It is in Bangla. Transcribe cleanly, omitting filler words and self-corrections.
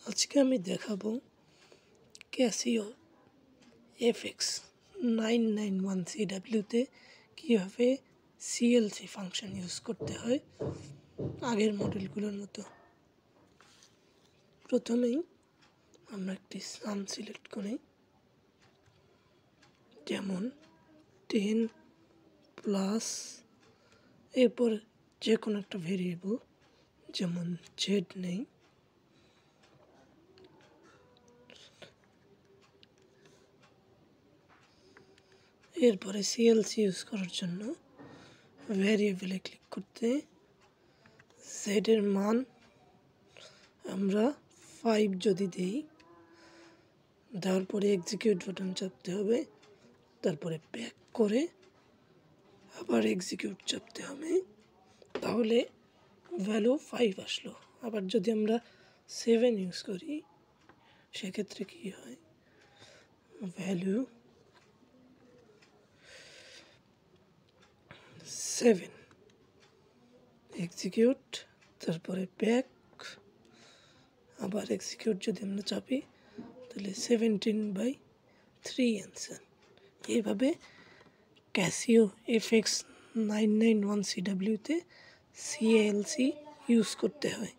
আজকে আমি দেখাবো ক্যাসিও FX991CW-তে কীভাবে সিএলসি ফাংশন ইউজ করতে হয় আগের মডেলগুলোর মতো। প্রথমেই আমরা একটি সাম সিলেক্ট করি, যেমন 10 প্লাস, এরপর যে কোনো একটা ভেরিয়েবল যেমন জেড নেই, এরপরে সিএলসি ইউজ করার জন্য ভ্যারিয়েবলে ক্লিক করতে জেডের মান আমরা 5 যদি দিই, তারপরে এক্সিকিউট বাটন চাপতে হবে, তারপরে ব্যাক করে আবার এক্সিকিউট চাপতে হবে, তাহলে ভ্যালু 5 আসলো। আবার যদি আমরা 7 ইউজ করি সেক্ষেত্রে কী হয়, ভ্যালু 7, এক্সিকিউট, তারপরে ব্যাক, আবার এক্সিকিউট যদি আমরা চাপি তাহলে 17/3 অ্যান্সার। এইভাবে ক্যাসিও FX991CW-তে সিএলসি ইউজ করতে হয়।